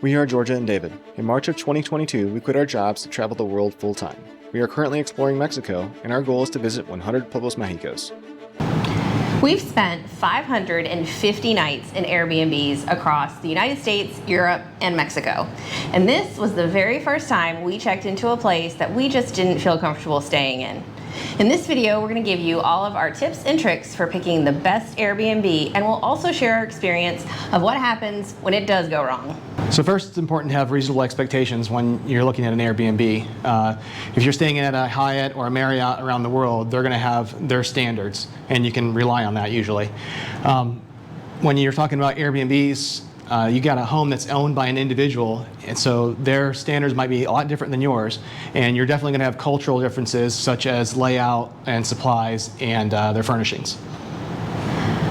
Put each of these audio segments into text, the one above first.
We are Georgia and David. In March of 2022, we quit our jobs to travel the world full-time. We are currently exploring Mexico, and our goal is to visit 100 Pueblos Mágicos. We've spent 550 nights in Airbnbs across the United States, Europe, and Mexico. And this was the very first time we checked into a place that we just didn't feel comfortable staying in. In this video, we're going to give you all of our tips and tricks for picking the best Airbnb, and we'll also share our experience of what happens when it does go wrong. So first, it's important to have reasonable expectations when you're looking at an Airbnb. If you're staying at a Hyatt or a Marriott around the world, they're going to have their standards, and you can rely on that usually. When you're talking about Airbnbs, you got a home that's owned by an individual, and so their standards might be a lot different than yours, and you're definitely going to have cultural differences such as layout and supplies and their furnishings.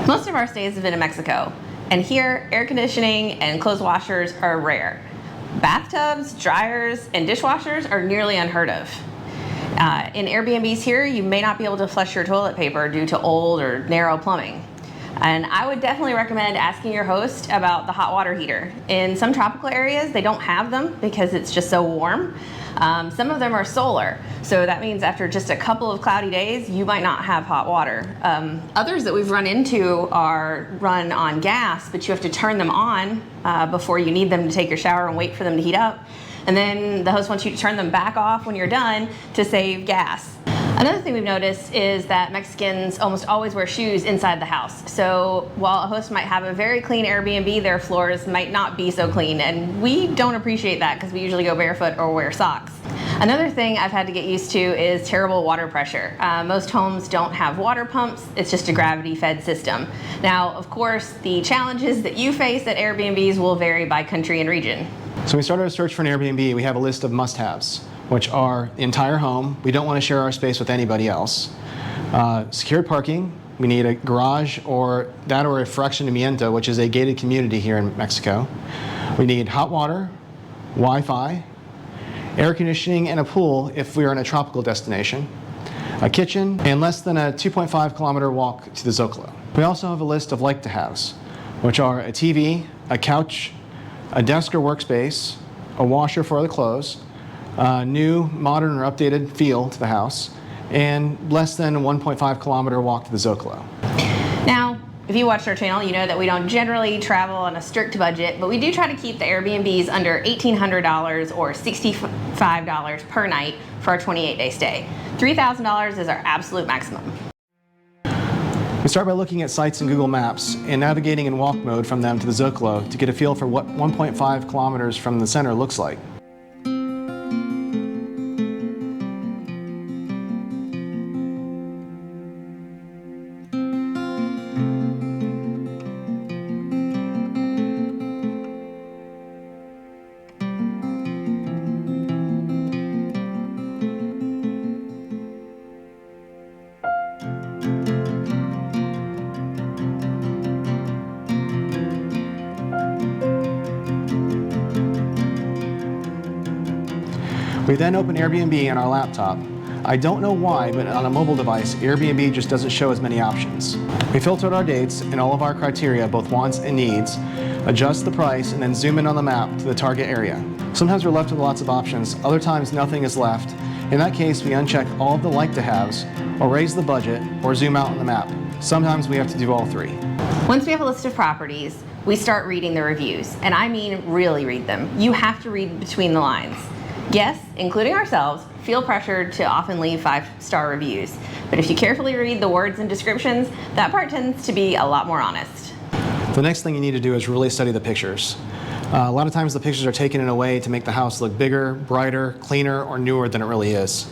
Most of our stays have been in Mexico, and here air conditioning and clothes washers are rare. Bathtubs, dryers, and dishwashers are nearly unheard of. In Airbnbs here, you may not be able to flush your toilet paper due to old or narrow plumbing. And I would definitely recommend asking your host about the hot water heater. In some tropical areas, they don't have them because it's just so warm. Some of them are solar, so that means after just a couple of cloudy days, you might not have hot water. Others that we've run into are run on gas, but you have to turn them on before you need them to take your shower and wait for them to heat up. And then the host wants you to turn them back off when you're done to save gas. Another thing we've noticed is that Mexicans almost always wear shoes inside the house. So while a host might have a very clean Airbnb, their floors might not be so clean. And we don't appreciate that because we usually go barefoot or wear socks. Another thing I've had to get used to is terrible water pressure. Most homes don't have water pumps. It's just a gravity-fed system. Now, of course, the challenges that you face at Airbnbs will vary by country and region. So when we started a search for an Airbnb, we have a list of must-haves, which are the entire home. We don't want to share our space with anybody else. Secured parking. We need a garage or a fraccionamiento, which is a gated community here in Mexico. We need hot water, Wi-Fi, air conditioning, and a pool if we are in a tropical destination, a kitchen, and less than a 2.5 kilometer walk to the Zocalo. We also have a list of like-to-haves, which are a TV, a couch, a desk or workspace, a washer for the clothes, a new, modern, or updated feel to the house, and less than a 1.5 kilometer walk to the Zocalo. Now, if you watched our channel, you know that we don't generally travel on a strict budget, but we do try to keep the Airbnbs under $1,800 or $65 per night for our 28-day stay. $3,000 is our absolute maximum. We start by looking at sites in Google Maps and navigating in walk mode from them to the Zocalo to get a feel for what 1.5 kilometers from the center looks like. We then open Airbnb on our laptop. I don't know why, but on a mobile device, Airbnb just doesn't show as many options. We filtered our dates and all of our criteria, both wants and needs, adjust the price, and then zoom in on the map to the target area. Sometimes we're left with lots of options, other times nothing is left. In that case, we uncheck all of the like-to-haves, or raise the budget, or zoom out on the map. Sometimes we have to do all three. Once we have a list of properties, we start reading the reviews, and I mean really read them. You have to read between the lines. Guests, including ourselves, feel pressured to often leave 5-star reviews. But if you carefully read the words and descriptions, that part tends to be a lot more honest. The next thing you need to do is really study the pictures. A lot of times the pictures are taken in a way to make the house look bigger, brighter, cleaner, or newer than it really is.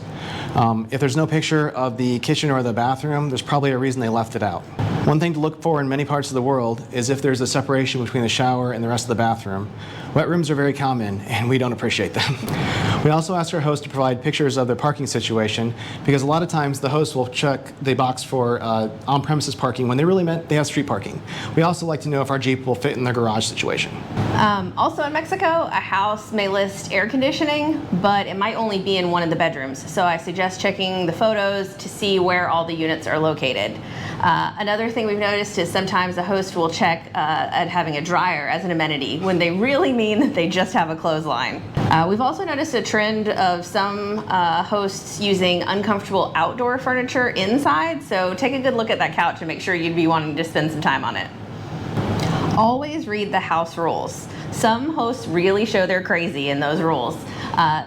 If there's no picture of the kitchen or the bathroom, there's probably a reason they left it out. One thing to look for in many parts of the world is if there's a separation between the shower and the rest of the bathroom. Wet rooms are very common, and we don't appreciate them. We also ask our host to provide pictures of their parking situation, because a lot of times the host will check the box for on-premises parking when they really meant they have street parking. We also like to know if our Jeep will fit in their garage situation. Also in Mexico, a house may list air conditioning, but it might only be in one of the bedrooms. So I suggest checking the photos to see where all the units are located. Another thing we've noticed is sometimes the host will check at having a dryer as an amenity when they really mean mean that they just have a clothesline. We've also noticed a trend of some hosts using uncomfortable outdoor furniture inside, so take a good look at that couch and make sure you'd be wanting to spend some time on it. Always read the house rules. Some hosts really show they're crazy in those rules.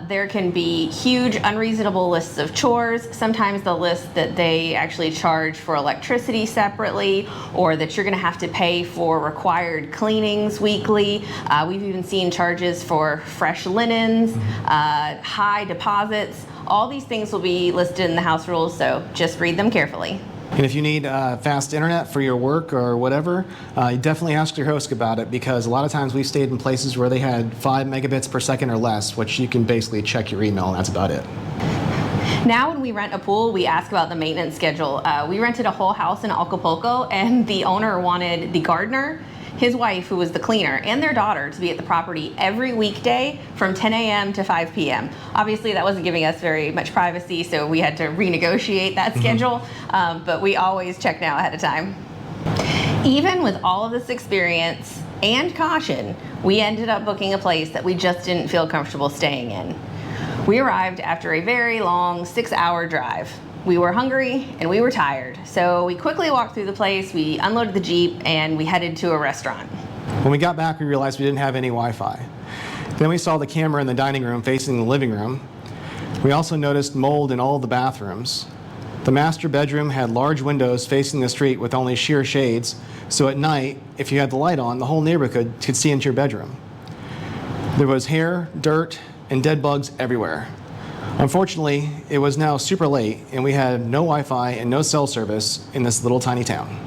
There can be huge unreasonable lists of chores. Sometimes they'll list that they actually charge for electricity separately, or that you're gonna have to pay for required cleanings weekly. We've even seen charges for fresh linens, high deposits. All these things will be listed in the house rules, so just read them carefully. And if you need fast internet for your work or whatever, you definitely ask your host about it, because a lot of times we've stayed in places where they had 5 megabits per second or less, which you can basically check your email and that's about it. Now when we rent a pool, we ask about the maintenance schedule. We rented a whole house in Acapulco, and the owner wanted the gardener, his wife, who was the cleaner, and their daughter to be at the property every weekday from 10 a.m. to 5 p.m. Obviously, that wasn't giving us very much privacy, so we had to renegotiate that schedule, but we always check now ahead of time. Even with all of this experience and caution, we ended up booking a place that we just didn't feel comfortable staying in. We arrived after a very long 6-hour drive. We were hungry and we were tired, so we quickly walked through the place, we unloaded the Jeep, and we headed to a restaurant. When we got back, we realized we didn't have any Wi-Fi. Then we saw the camera in the dining room facing the living room. We also noticed mold in all of the bathrooms. The master bedroom had large windows facing the street with only sheer shades, so at night, if you had the light on, the whole neighborhood could see into your bedroom. There was hair, dirt, and dead bugs everywhere. Unfortunately, it was now super late, and we had no Wi-Fi and no cell service in this little tiny town.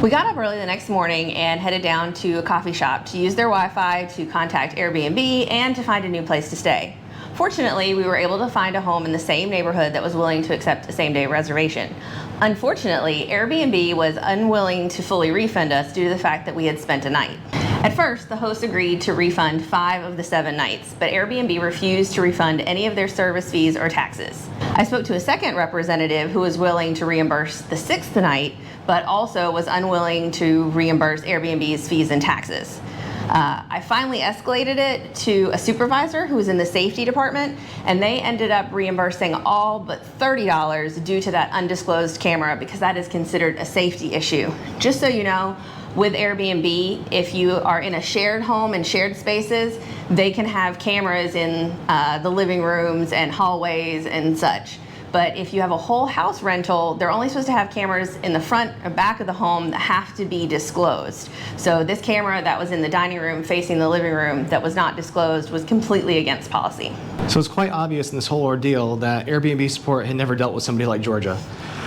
We got up early the next morning and headed down to a coffee shop to use their Wi-Fi to contact Airbnb and to find a new place to stay. Fortunately, we were able to find a home in the same neighborhood that was willing to accept a same-day reservation. Unfortunately, Airbnb was unwilling to fully refund us due to the fact that we had spent a night. At first, the host agreed to refund 5 of the 7 nights, but Airbnb refused to refund any of their service fees or taxes. I spoke to a second representative who was willing to reimburse the 6th night, but also was unwilling to reimburse Airbnb's fees and taxes. I finally escalated it to a supervisor who was in the safety department, and they ended up reimbursing all but $30 due to that undisclosed camera, because that is considered a safety issue. Just so you know, with Airbnb, if you are in a shared home and shared spaces, they can have cameras in the living rooms and hallways and such. But if you have a whole house rental, they're only supposed to have cameras in the front or back of the home that have to be disclosed. So this camera that was in the dining room facing the living room that was not disclosed was completely against policy. So it's quite obvious in this whole ordeal that Airbnb support had never dealt with somebody like Georgia.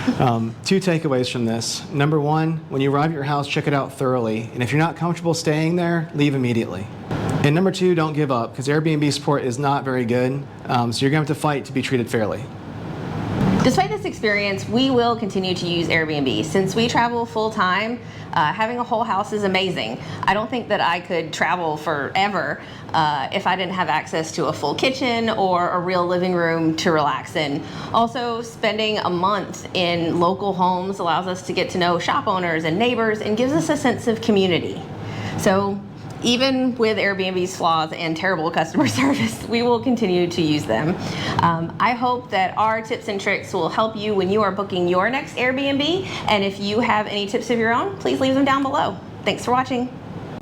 2 takeaways from this. Number 1, when you arrive at your house, check it out thoroughly. And if you're not comfortable staying there, leave immediately. And number 2, don't give up, because Airbnb support is not very good. So you're going to have to fight to be treated fairly. Despite this experience, we will continue to use Airbnb. Since we travel full-time, having a whole house is amazing. I don't think that I could travel forever if I didn't have access to a full kitchen or a real living room to relax in. Also, spending a month in local homes allows us to get to know shop owners and neighbors and gives us a sense of community. So, even with Airbnb's flaws and terrible customer service, we will continue to use them. I hope that our tips and tricks will help you when you are booking your next Airbnb. And if you have any tips of your own, please leave them down below. Thanks for watching.